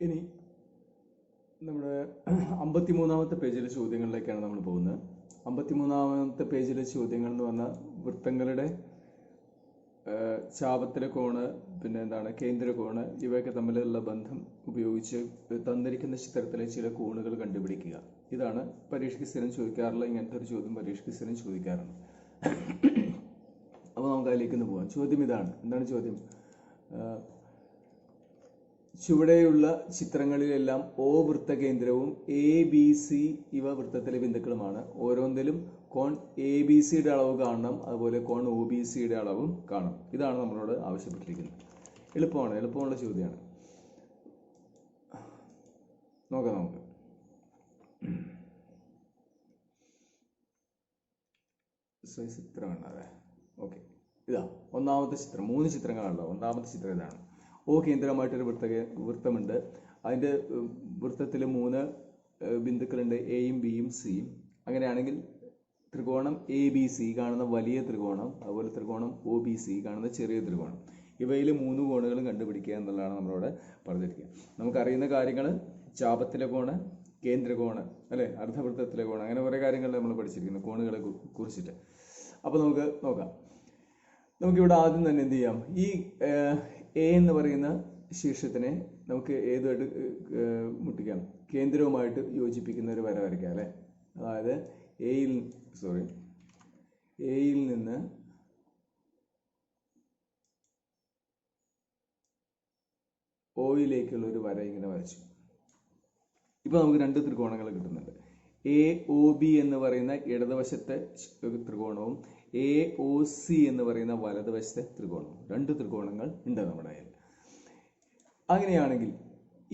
ഇനി നമ്മുടെ 53-ാമത്തെ പേജിലെ ചോദ്യങ്ങളിലേക്കാണ് നമ്മൾ പോകുന്നത്. 53-ാമത്തെ പേജിലെ ചോദ്യങ്ങൾ എന്ന് പറഞ്ഞാൽ വൃത്തങ്ങളുടെ ചാപത്തിലെ കോണ്, പിന്നെ എന്താണ് കേന്ദ്രകോണ്, ഇവയൊക്കെ തമ്മിലുള്ള ബന്ധം ഉപയോഗിച്ച് തന്നിരിക്കുന്ന ചിത്രത്തിലെ ചില കോണുകൾ കണ്ടുപിടിക്കുക. ഇതാണ് പരീക്ഷയ്ക്ക് സ്ഥിരം ചോദിക്കാറുള്ള ഇങ്ങനത്തെ ഒരു ചോദ്യം പരീക്ഷയ്ക്ക് സ്ഥിരം ചോദിക്കാറുണ്ട്. അപ്പോൾ നമുക്ക് അതിലേക്കൊന്ന് പോകാം. ചോദ്യം ഇതാണ്. എന്താണ് ചോദ്യം? ചുവടെയുള്ള ചിത്രങ്ങളിലെല്ലാം O വൃത്തകേന്ദ്രവും ABC ഇവ വൃത്തത്തിലെ ബിന്ദുക്കളുമാണ്. ഓരോന്നിലും കോൺ ABCയുടെ അളവ് കാണണം, അതുപോലെ കോൺ OBCയുടെ അളവും കാണണം. ഇതാണ് നമ്മളോട് ആവശ്യപ്പെട്ടിരിക്കുന്നത്. എളുപ്പമുള്ള ചോദ്യമാണ്. നമുക്ക് ചിത്രം വേണ്ടേ? ഓക്കെ, ഇതാ ഒന്നാമത്തെ ചിത്രം. 3 ചിത്രങ്ങളാണല്ലോ. ഒന്നാമത്തെ ചിത്രം ഇതാണ്. O കേന്ദ്രമായിട്ടൊരു വൃത്തമുണ്ട്. അതിൻ്റെ വൃത്തത്തിൽ 3 ബിന്ദുക്കളുണ്ട്, എയും ബിയും സിയും. അങ്ങനെയാണെങ്കിൽ ത്രികോണം ABC കാണുന്ന വലിയ ത്രികോണം, അതുപോലെ ത്രികോണം OBC കാണുന്ന ചെറിയ ത്രികോണം, ഇവയിൽ 3 കോണുകളും കണ്ടുപിടിക്കുക എന്നുള്ളതാണ് നമ്മളോട് പറഞ്ഞിരിക്കുക. നമുക്കറിയുന്ന കാര്യങ്ങൾ ചാപത്തിലെ കോണ്, കേന്ദ്രകോണ്, അല്ലെ, അർദ്ധവൃത്തത്തിലെ കോണ്, അങ്ങനെ കുറേ കാര്യങ്ങൾ നമ്മൾ പഠിച്ചിരിക്കുന്നു കോണുകളെ കുറിച്ചിട്ട്. അപ്പോൾ നമുക്ക് നോക്കാം. നമുക്കിവിടെ ആദ്യം തന്നെ എന്ത് ചെയ്യാം? ഈ A എന്ന് പറയുന്ന ശീർഷത്തിനെ നമുക്ക് ഏതുമായിട്ട് മുട്ടിക്കാം? കേന്ദ്രവുമായിട്ട് യോജിപ്പിക്കുന്ന ഒരു വര വരയ്ക്കാം, അല്ലേ? അതായത് എയിൽ നിന്ന് Oയിലേക്കുള്ള ഒരു വര ഇങ്ങനെ വരച്ചു. ഇപ്പൊ നമുക്ക് 2 ത്രികോണങ്ങൾ കിട്ടുന്നുണ്ട്. AOB എന്ന് പറയുന്ന ഇടതുവശത്തെ ത്രികോണവും AOC എന്ന് പറയുന്ന വലതുവശത്തെ ത്രികോണവും, 2 ത്രികോണങ്ങൾ ഉണ്ട് നമ്മുടെ കയ്യിൽ. അങ്ങനെയാണെങ്കിൽ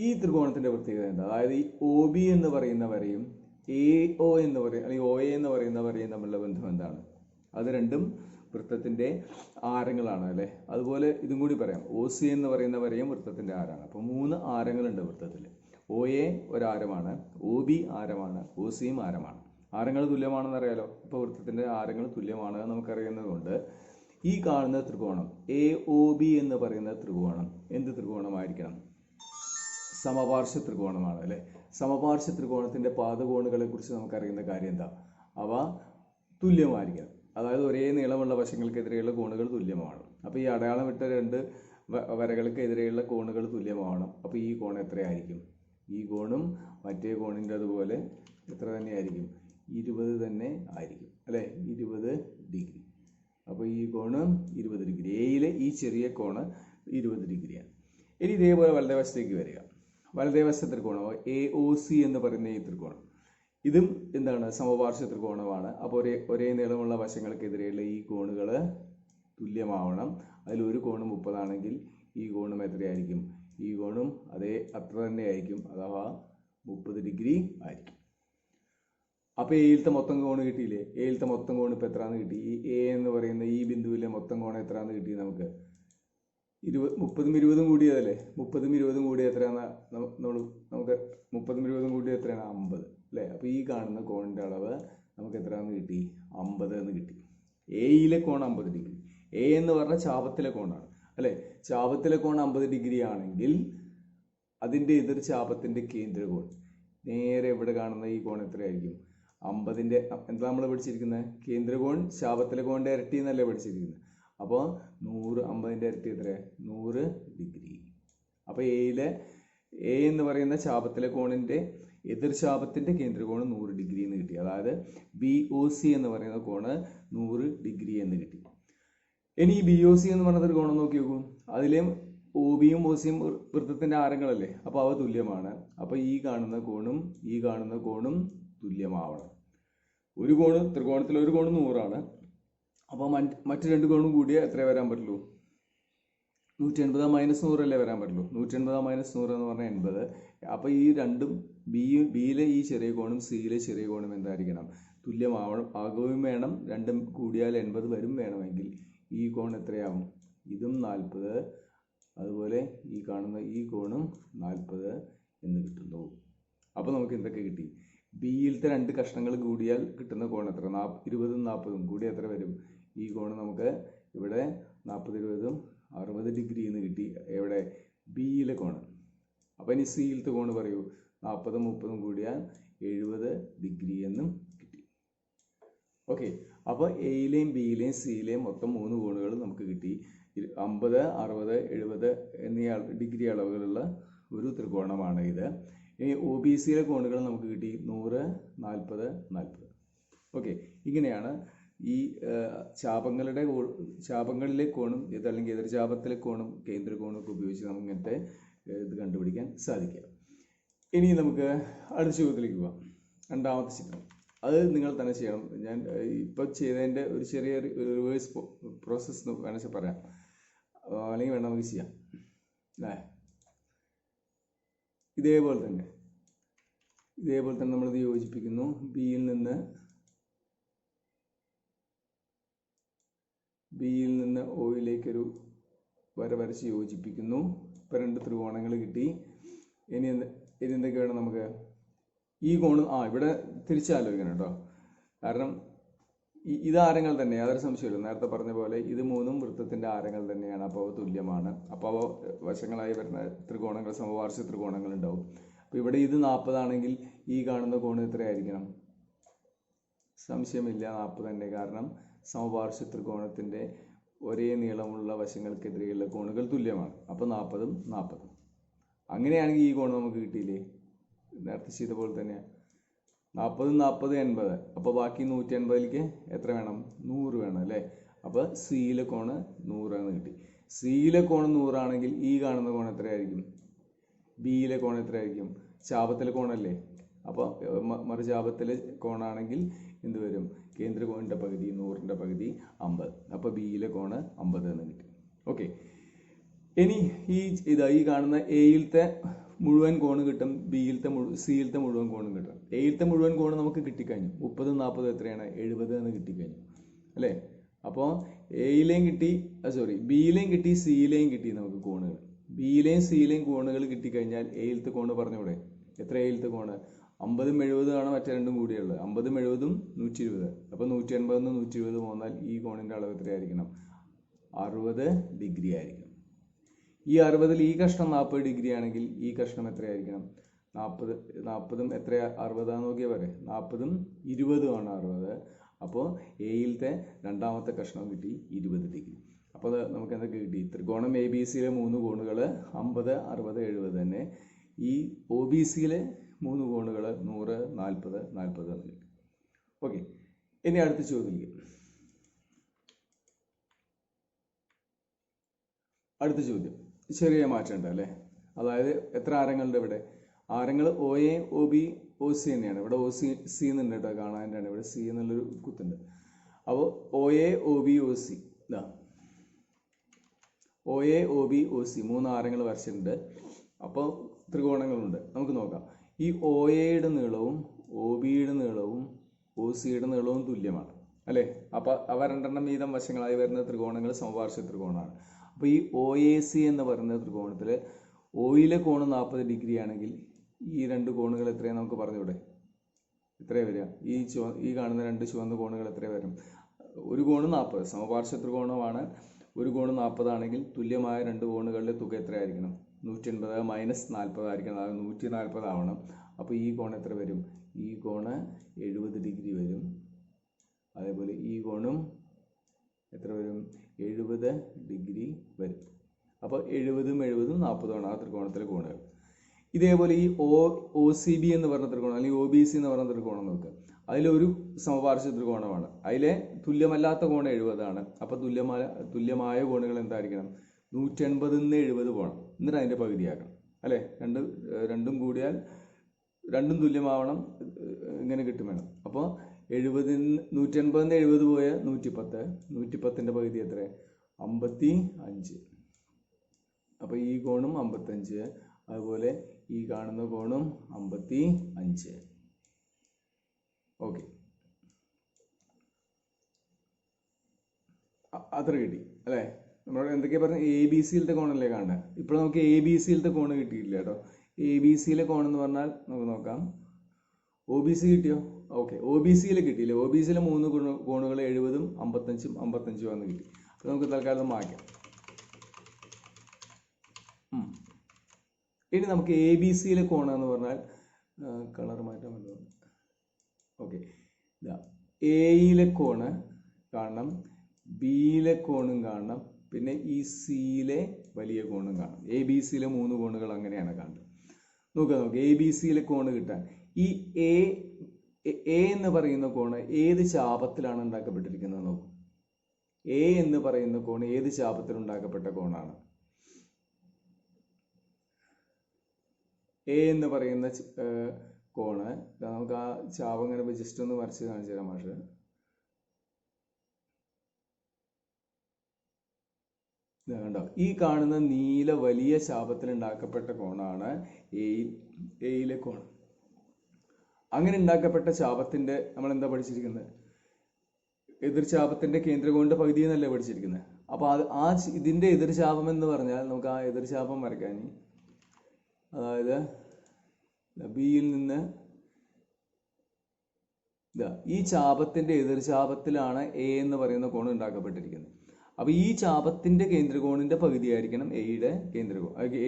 ഈ ത്രികോണത്തിന്റെ പ്രത്യേകത എന്താ? അതായത് ഈ OB എന്ന് പറയുന്ന വരയും AO എന്ന് പറയുന്ന അല്ലെങ്കിൽ OA എന്ന് പറയുന്ന വരയും തമ്മിലുള്ള ബന്ധം എന്താണ്? അത് രണ്ടും വൃത്തത്തിന്റെ ആരങ്ങളാണ്, അല്ലെ? അതുപോലെ ഇതും കൂടി പറയാം. OC എന്ന് പറയുന്ന വരയും വൃത്തത്തിന്റെ ആരാണ്. അപ്പൊ 3 ആരങ്ങളുണ്ട് വൃത്തത്തിൽ. OA ഒരാരമാണ്, OB ആരമാണ്, OCയും ആരമാണ്. ആരങ്ങൾ തുല്യമാണെന്ന് അറിയാലോ. ഇപ്പോൾ വൃത്തത്തിന്റെ ആരങ്ങൾ തുല്യമാണ് നമുക്കറിയുന്നത് കൊണ്ട് ഈ കാണുന്ന ത്രികോണം AOB എന്ന് പറയുന്ന ത്രികോണം എന്ത് ത്രികോണമായിരിക്കണം? സമപാർശ്വ ത്രികോണമാണ്, അല്ലെ? സമപാർശ്വ ത്രികോണത്തിന്റെ പാദകോണുകളെ കുറിച്ച് നമുക്കറിയുന്ന കാര്യം എന്താ? അവ തുല്യമായിരിക്കണം. അതായത് ഒരേ നീളമുള്ള വശങ്ങൾക്കെതിരെയുള്ള കോണുകൾ തുല്യമാണ്. അപ്പോൾ ഈ അടയാളം ഇട്ട 2 വരകൾക്കെതിരെയുള്ള കോണുകൾ തുല്യമാവണം. അപ്പോൾ ഈ കോൺ എത്രയായിരിക്കും? ഈ കോണും മറ്റേ കോണിൻ്റെ അതുപോലെ എത്ര തന്നെയായിരിക്കും? 20 തന്നെ ആയിരിക്കും, അല്ലെ? 20 ഡിഗ്രി. അപ്പോൾ ഈ കോണ് 20 ഡിഗ്രി. എയിലെ ഈ ചെറിയ കോണ് 20 ഡിഗ്രിയാണ്. ഇനി ഇതേപോലെ വലതുവശത്തേക്ക് വരിക. വലതുവശത്തെ ത്രികോണം AOC എന്ന് പറയുന്ന ഈ ത്രികോണം, ഇതും എന്താണ്? സമപാർശ്വ ത്രികോണമാണ്. അപ്പോൾ ഒരേ നീളമുള്ള വശങ്ങൾക്കെതിരെയുള്ള ഈ കോണുകൾ തുല്യമാവണം. അതിൽ ഒരു കോണ് 30 ആണെങ്കിൽ ഈ കോണും എത്രയായിരിക്കും? ഈ കോണും അത്ര തന്നെ ആയിരിക്കും, അഥവാ 30 ഡിഗ്രി ആയിരിക്കും. അപ്പോൾ എയിലത്തെ മൊത്തം കോണ് കിട്ടിയില്ലേ? എയിലത്തെ മൊത്തം കോണ് ഇപ്പം എത്രയാന്ന് കിട്ടി? ഈ A എന്ന് പറയുന്ന ഈ ബിന്ദുവിലെ മൊത്തം കോണ് എത്രയാന്ന് കിട്ടി നമുക്ക്? 30ഉം 20ഉം കൂടിയതല്ലേ? 30ഉം 20ഉം കൂടി എത്രയാന്ന് നമുക്ക് 30ഉം 20ഉം കൂടി എത്രയാണ്? 50, അല്ലേ? അപ്പോൾ ഈ കാണുന്ന കോണിൻ്റെ അളവ് നമുക്ക് എത്രയാന്ന് കിട്ടി? 50 എന്ന് കിട്ടി. എയിലെ കോൺ 50 ഡിഗ്രി. A എന്ന് പറഞ്ഞാൽ ചാപത്തിലെ കോണാണ്, അല്ലെ? ചാപത്തിലെ കോൺ 50 ഡിഗ്രി ആണെങ്കിൽ അതിൻ്റെ എതിർ ചാപത്തിന്റെ കേന്ദ്രകോൺ നേരെ ഇവിടെ കാണുന്ന ഈ കോൺ എത്രയായിരിക്കും? 50ന്റെ എന്താ നമ്മൾ പഠിച്ചിരിക്കുന്നത്? കേന്ദ്രകോൺ ചാപത്തിലെ കോണിന്റെ ഇരട്ടി എന്നല്ലേ പഠിച്ചിരിക്കുന്നത്. അപ്പോൾ 100 50ന്റെ ഇരട്ടി എത്ര? 100 ഡിഗ്രി. അപ്പോൾ A എന്ന് പറയുന്ന ചാപത്തിലെ കോണിന്റെ എതിർ ചാപത്തിന്റെ കേന്ദ്രകോണ് 100 ഡിഗ്രി എന്ന് കിട്ടി. അതായത് BOC എന്ന് പറയുന്ന കോണ് 100 ഡിഗ്രി എന്ന് കിട്ടി. ഇനി ഈ BOC എന്ന് പറഞ്ഞൊരു കോണം നോക്കി നോക്കൂ. അതിലെയും OBയും OCയും വൃത്തത്തിന്റെ ആരങ്ങളല്ലേ? അപ്പോൾ അവ തുല്യമാണ്. അപ്പോൾ ഈ കാണുന്ന കോണും തുല്യമാവണം. ഒരു കോണ് ത്രികോണത്തിൽ ഒരു കോണ് 100 ആണ്. അപ്പോൾ മറ്റു 2 കോണും കൂടിയാൽ എത്ര വരാൻ പറ്റുള്ളൂ? 180 മൈനസ് 100 അല്ലേ വരാൻ പറ്റുള്ളൂ. 180 മൈനസ് 100 എന്ന് പറഞ്ഞാൽ 80. അപ്പോൾ ഈ രണ്ടും ബിയിലെ ഈ ചെറിയ കോണും സിയിലെ ചെറിയ കോണും എന്തായിരിക്കണം? തുല്യമാവുകയും വേണം. രണ്ടും കൂടിയാൽ 80 വരും വേണമെങ്കിൽ ഈ കോൺ എത്രയാവും? ഇതും 40, അതുപോലെ ഈ കാണുന്ന ഈ കോണും 40 എന്ന് കിട്ടുന്നു. അപ്പോൾ നമുക്ക് എന്തൊക്കെ കിട്ടി? ബിയിലത്തെ 2 കഷ്ണങ്ങൾ കൂടിയാൽ കിട്ടുന്ന കോൺ എത്ര? 20ഉം 40ഉം കൂടി എത്ര വരും? ഈ കോൺ നമുക്ക് ഇവിടെ 40 20ഉം 60 ഡിഗ്രി എന്ന് കിട്ടി. എവിടെ? ബിയിലെ കോണ്. അപ്പോൾ ഇനി സിയിലത്തെ കോണ് പറയൂ. 40 30 കൂടിയാൽ 70 ഡിഗ്രി എന്നും കിട്ടി. ഓക്കെ, അപ്പോൾ എയിലെയും ബിയിലെയും സിയിലെയും മൊത്തം 3 കോണുകൾ നമുക്ക് കിട്ടി. 50 60 70 എന്നീ ഡിഗ്രി അളവുകളുള്ള ഒരു ത്രികോണമാണ് ഇത്. ഇനി ഒ ബി സിയിലെ കോണുകൾ നമുക്ക് കിട്ടി 100 40 40. ഓക്കെ, ഇങ്ങനെയാണ് ഈ ചാപങ്ങളിലെ കോണും അല്ലെങ്കിൽ എതിർചാപത്തിലെ കോണും കേന്ദ്രകോണും ഒക്കെ ഉപയോഗിച്ച് നമുക്ക് ഇങ്ങനത്തെ ഇത് കണ്ടുപിടിക്കാൻ സാധിക്കുക. ഇനി നമുക്ക് അടുത്ത ചോദ്യത്തിലേക്ക് പോകാം. രണ്ടാമത്തെ ചിത്രം അത് നിങ്ങൾ തന്നെ ചെയ്യണം. ഞാൻ ഇപ്പം ചെയ്തതിൻ്റെ ഒരു ചെറിയ റിവേഴ്സ് പ്രോസസ്സ് വേണമെങ്കിൽ പറയാം, അല്ലെങ്കിൽ വേണം നമുക്ക് ചെയ്യാം. അല്ലേ, ഇതേപോലെ തന്നെ നമ്മളിത് യോജിപ്പിക്കുന്നു. ബിയിൽ നിന്ന് ഒയിലേക്കൊരു വര വരച്ച് യോജിപ്പിക്കുന്നു. ഇപ്പം 2 ത്രികോണങ്ങൾ കിട്ടി. ഇനി എന്തൊക്കെ വേണം നമുക്ക്? ഈ കോണ് ഇവിടെ തിരിച്ചാലോചിക്കണം കേട്ടോ. കാരണം ഇത് ആരങ്ങൾ തന്നെ, യാതൊരു സംശയമില്ല. നേരത്തെ പറഞ്ഞ പോലെ ഇത് 3 വൃത്തത്തിൻ്റെ ആരങ്ങൾ തന്നെയാണ്. അപ്പോൾ അവ തുല്യമാണ്. അപ്പോൾ അവ വശങ്ങളായി വരുന്ന ത്രികോണങ്ങൾ സമവാർഷിക ത്രികോണങ്ങൾ ഉണ്ടാവും. അപ്പോൾ ഇവിടെ ഇത് 40 ആണെങ്കിൽ ഈ കാണുന്ന കോണ് എത്രയായിരിക്കണം? സംശയമില്ല, 40 തന്നെ. കാരണം സമപാർശ്വ ത്രികോണത്തിൻ്റെ ഒരേ നീളമുള്ള വശങ്ങൾക്കെതിരെയുള്ള കോണുകൾ തുല്യമാണ്. അപ്പോൾ 40 40. അങ്ങനെയാണെങ്കിൽ ഈ കോണ് നമുക്ക് കിട്ടിയില്ലേ? നേരത്തെ ചെയ്ത പോലെ തന്നെയാണ്. 40 40 80. അപ്പോൾ ബാക്കി 180ലേക്ക് എത്ര വേണം? 100 വേണം അല്ലേ? അപ്പോൾ സിയിലെ കോണ് 100 എന്ന് കിട്ടി. സിയിലെ കോണ് 100 ആണെങ്കിൽ ഈ കാണുന്ന കോൺ എത്രയായിരിക്കും? ബിയിലെ കോൺ എത്രയായിരിക്കും? ചാപത്തിലെ കോണല്ലേ? അപ്പോൾ മറുചാപത്തിലെ കോണാണെങ്കിൽ എന്ത് വരും? കേന്ദ്ര കോണിൻ്റെ പകുതി 100ൻ്റെ പകുതി 50. അപ്പോൾ ബിയിലെ കോണ് 50 എന്ന് കിട്ടി. ഓക്കെ, ഇനി ഈ കാണുന്ന എയിലത്തെ മുഴുവൻ കോണ് കിട്ടും, സിയിലത്തെ മുഴുവൻ കോണും കിട്ടും. എയിലത്തെ മുഴുവൻ കോണ് നമുക്ക് കിട്ടിക്കഴിഞ്ഞു. 30 40 എത്രയാണ്? 70 എന്ന് കിട്ടിക്കഴിഞ്ഞു അല്ലേ? അപ്പോൾ എയിലെയും കിട്ടി, ബിയിലെയും കിട്ടി, സിയിലെയും കിട്ടി നമുക്ക് കോണുകൾ. ബിയിലെയും സിയിലെയും കോണുകൾ കിട്ടിക്കഴിഞ്ഞാൽ എയിലത്തെ കോണ് പറഞ്ഞൂടെ? എത്ര എയിലത്തെ കോണ്? 50 70 ആണ് മറ്റേ രണ്ടും കൂടിയുള്ളത്. 50 70 120. അപ്പോൾ 180 120 പോന്നാൽ ഈ കോണിൻ്റെ അളവ് എത്രയായിരിക്കണം? 60 ഡിഗ്രി ആയിരിക്കണം. ഈ 60ൽ ഈ കഷ്ണം 40 ഡിഗ്രി ആണെങ്കിൽ ഈ കഷ്ണം എത്രയായിരിക്കണം? 40 എത്രയാ? 60 നോക്കിയാൽ വരെ. 40 20 ആണ് 60. അപ്പോൾ എയിലത്തെ രണ്ടാമത്തെ കഷ്ണം കിട്ടി 20 ഡിഗ്രി. അപ്പോൾ നമുക്ക് എന്തൊക്കെ കിട്ടി? ത്രികോണം എ ബി സിയിലെ 3 കോണുകൾ 50 60 70 തന്നെ. ഈ ഒ ബി സിയിലെ 3 കോണുകൾ 100 40 40 എന്ന് കിട്ടി. ഓക്കെ, ഇനി അടുത്ത ചോദ്യം. ചെറിയ മാറ്റമുണ്ട് അല്ലേ? അതായത് എത്ര ആരങ്ങളുണ്ട് ഇവിടെ? ആരങ്ങൾ O A O B O C തന്നെയാണ്. ഇവിടെ ഒ സി എന്നുണ്ട് കേട്ടോ, കാണാനായിട്ടാണ്. ഇവിടെ സി എന്നുള്ളൊരു കുത്തുണ്ട്. അപ്പോൾ O A O B O C, ഇതാ O A O B O C 3 ആരങ്ങൾ വരച്ചിട്ടുണ്ട്. അപ്പോൾ ത്രികോണങ്ങളുണ്ട്. നമുക്ക് നോക്കാം. ഈ ഒ എയുടെ നീളവും ഒ ബിയുടെ നീളവും ഒ സിയുടെ നീളവും തുല്യമാണ് അല്ലേ? അപ്പോൾ അവ 2 വീതം വശങ്ങളായി വരുന്ന ത്രികോണങ്ങൾ സമപാർശ്വ ത്രികോണമാണ്. അപ്പോൾ ഈ ഒ എ സി എന്ന് പറയുന്ന ത്രികോണത്തിൽ ഒയിലെ കോണ് 40 ഡിഗ്രി ആണെങ്കിൽ ഈ 2 കോണുകൾ എത്രയാണ് നമുക്ക് പറഞ്ഞൂടെ? എത്രയാണ് വരിക? ഈ കാണുന്ന 2 ചുവന്ന കോണുകൾ എത്ര വരും? ഒരു കോണ് 40, സമപാർശ്വ ത്രികോണമാണ്. ഒരു കോണ് 40 ആണെങ്കിൽ തുല്യമായ 2 കോണുകളുടെ തുക എത്രയായിരിക്കണം? 180 മൈനസ് 40 ആയിരിക്കണം. അത് 140 ആവണം. അപ്പോൾ ഈ കോൺ എത്ര വരും? ഈ കോണ് 70 ഡിഗ്രി വരും. അതേപോലെ ഈ കോണും എത്ര വരും? 70 ഡിഗ്രി വരും. അപ്പോൾ 70 40 ആണ് ആ ത്രികോണത്തിലെ കോണുകൾ. ഇതേപോലെ ഈ ഒ സി ബി എന്ന് പറഞ്ഞ ത്രികോണം അല്ലെങ്കിൽ ഒ ബി സി എന്ന് പറഞ്ഞ ത്രികോണം നോക്കുക. അതിലൊരു സമപാർശ്വ ത്രികോണമാണ്. അതിലെ തുല്യമല്ലാത്ത കോൺ 70 ആണ്. അപ്പോൾ തുല്യമായ കോണുകൾ എന്തായിരിക്കണം? 180 70 പോകണം. എന്നിട്ട് അതിൻ്റെ പകുതിയാക്കണം അല്ലേ? രണ്ടും കൂടിയാൽ രണ്ടും തുല്യമാവണം. ഇങ്ങനെ കിട്ടും വേണം. അപ്പോൾ 180 70 പോയാൽ 110. 110ൻ്റെ പകുതി എത്ര? 55. അപ്പോൾ ഈ കോണും 55. അതുപോലെ ഈ കാണുന്ന കോണും 55. ഓക്കെ, അത്ര കിട്ടി അല്ലേ? നമ്മളോട് എന്തൊക്കെയാ പറഞ്ഞത്? എ ബി സിയിലത്തെ കോണല്ലേ കാണുന്നത്. ഇപ്പോൾ നമുക്ക് എ ബി സിയിലത്തെ കോണ് കിട്ടിയില്ല കേട്ടോ. എ ബി സിയിലെ കോണെന്ന് പറഞ്ഞാൽ നമുക്ക് നോക്കാം. ഒ ബി സി കിട്ടിയോ? ഓക്കെ, ഒ ബി സിയിൽ കിട്ടിയില്ലേ? ഒ ബി സിയിലെ 3 കോണുകൾ 70 55 55 എന്ന് കിട്ടി. അപ്പോൾ നമുക്ക് തൽക്കാലം മാറ്റാം. ഇനി നമുക്ക് എ ബി സിയിലെ കോണം എന്ന് പറഞ്ഞാൽ കളർ മാറ്റാൻ പറ്റും. ഓക്കെ, ഇതാ എയിലെ കോണ് കാണണം, ബിയിലെ കോണും കാണണം, പിന്നെ ഈ സിയിലെ വലിയ കോണും കാണണം. എ ബി സിയിലെ 3 കോണുകൾ അങ്ങനെയാണ് കാണുന്നത്. നോക്കുക, എ ബി സിയിലെ കോണ് കിട്ടാൻ ഈ എ എന്ന് പറയുന്ന കോണ് ഏത് ചാപത്തിലാണ് ഉണ്ടാക്കപ്പെട്ടിരിക്കുന്നത് നോക്കും. എ എന്ന് പറയുന്ന കോണ് ഏത് ചാപത്തിൽ ഉണ്ടാക്കപ്പെട്ട കോണാണ്? എ എന്ന് പറയുന്ന കോണ് നമുക്ക് ആ ചാപം ഇങ്ങനെ ജസ്റ്റ് ഒന്ന് വരച്ച് കാണിച്ചു തരാം മാഷ്. കണ്ടോ, ഈ കാണുന്ന നീല വലിയ ചാപത്തിൽ ഉണ്ടാക്കപ്പെട്ട കോണാണ് എയിലെ കോൺ. അങ്ങനെ ഉണ്ടാക്കപ്പെട്ട ചാപത്തിന്റെ നമ്മൾ എന്താ പഠിച്ചിരിക്കുന്നത്? എതിർചാപത്തിന്റെ കേന്ദ്രകോണിന്റെ പകുതി എന്നല്ലേ പഠിച്ചിരിക്കുന്നത്. അപ്പൊ ഇതിന്റെ എതിർചാപം എന്ന് പറഞ്ഞാൽ നമുക്ക് ആ എതിർചാപം വരയ്ക്കാൻ, അതായത് ബിയിൽ നിന്ന് ഈ ചാപത്തിന്റെ എതിർചാപത്തിലാണ് എ എന്ന് പറയുന്ന കോൺ ഉണ്ടാക്കപ്പെട്ടിരിക്കുന്നത്. അപ്പൊ ഈ ചാപത്തിന്റെ കേന്ദ്രകോണിന്റെ പകുതിയായിരിക്കണം എയുടെ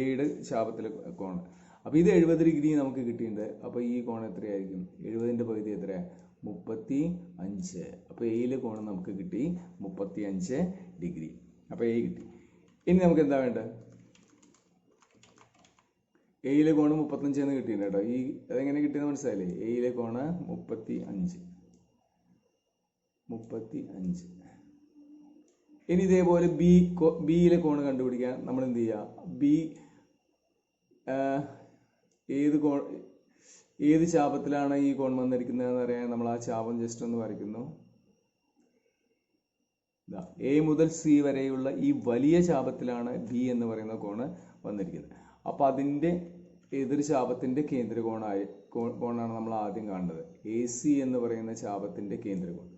എയുടെ ചാപത്തിലെ കോണ്. അപ്പൊ ഇത് 70 ഡിഗ്രി നമുക്ക് കിട്ടിയിട്ടുണ്ട്. അപ്പൊ ഈ കോൺ എത്രയായിരിക്കും? 70ന്റെ പകുതി എത്രയാ? 35. അപ്പൊ എയിലെ കോണ് നമുക്ക് കിട്ടി 35 ഡിഗ്രി. അപ്പൊ എ കിട്ടി. ഇനി നമുക്ക് എന്താ വേണ്ടത്? എയിലെ കോണ് 35 എന്ന് കിട്ടിയിട്ടുണ്ട് കേട്ടോ. ഈ അതെങ്ങനെ കിട്ടിയെന്ന് മനസ്സിലായില്ലേ? എയിലെ കോണ് 35. ഇനി ഇതേപോലെ ബിയിലെ കോണ് കണ്ടുപിടിക്കാൻ നമ്മൾ എന്ത് ചെയ്യുക? ബി ഏത് ചാപത്തിലാണ് ഈ കോൺ വന്നിരിക്കുന്നത് എന്ന് അറിയാൻ നമ്മൾ ആ ചാപം ജസ്റ്റ് ഒന്ന് വരയ്ക്കുന്നു. എ മുതൽ സി വരെയുള്ള ഈ വലിയ ചാപത്തിലാണ് ബി എന്ന് പറയുന്ന കോണ് വന്നിരിക്കുന്നത്. അപ്പൊ അതിന്റെ എതിർ ചാപത്തിന്റെ കോണാണ് നമ്മൾ ആദ്യം കാണുന്നത്. എ സി എന്ന് പറയുന്ന ചാപത്തിന്റെ കേന്ദ്രകോൺ.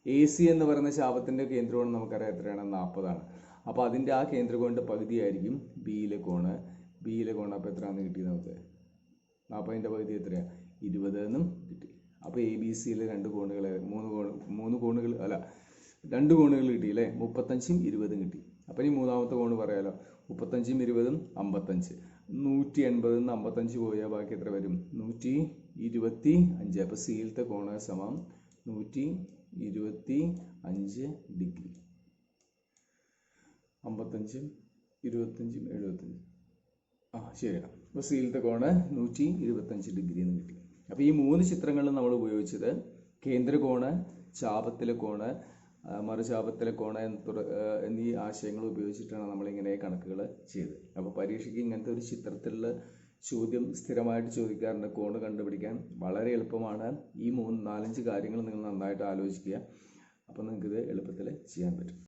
എ സി എന്ന് പറയുന്ന ചാപത്തിന്റെ കേന്ദ്രകോൺ നമുക്കറിയാം എത്രയാണ്? 40 ആണ്. അപ്പൊ അതിന്റെ ആ കേന്ദ്രകോണിന്റെ പകുതിയായിരിക്കും ബിയിലെ കോണ്. അപ്പൊ എത്രയാണെന്ന് കിട്ടി നമുക്ക്? 40ന്റെ പകുതി എത്രയാ? 20 എന്നും കിട്ടി. അപ്പൊ എ ബി സിയിലെ 2 കോണുകൾ കിട്ടി അല്ലേ? 35ഉം 20ഉം കിട്ടി. അപ്പൊ ഇനി മൂന്നാമത്തെ കോണ് പറയാലോ. 35ഉം 20ഉം 55. 180 55 പോയാൽ ബാക്കി എത്ര വരും? 125. അപ്പൊ സിയിലത്തെ കോണ് സമം 125 ഡിഗ്രി. 55ഉം 25ഉം 75. ശരിയാണ്. അപ്പൊ സിയിലത്തെ കോണ് 125 ഡിഗ്രി എന്ന് കിട്ടി. അപ്പൊ ഈ 3 ചിത്രങ്ങളിലും നമ്മൾ ഉപയോഗിച്ചത് കേന്ദ്രകോണ്, ചാപത്തിലെ കോണ്, മറുചാപത്തിലെ കോണ് എന്നീ ആശയങ്ങൾ ഉപയോഗിച്ചിട്ടാണ് നമ്മളിങ്ങനെ കണക്കുകൾ ചെയ്തത്. അപ്പോൾ പരീക്ഷയ്ക്ക് ഇങ്ങനത്തെ ഒരു ചിത്രത്തിലുള്ള ചോദ്യം സ്ഥിരമായിട്ട് ചോദിക്കാറുണ്ട്. കോണ് കണ്ടുപിടിക്കാൻ വളരെ എളുപ്പമാണ്. ഈ 4-5 കാര്യങ്ങൾ നിങ്ങൾ നന്നായിട്ട് ആലോചിക്കുക. അപ്പോൾ നിങ്ങൾക്കിത് എളുപ്പത്തിൽ ചെയ്യാൻ പറ്റും.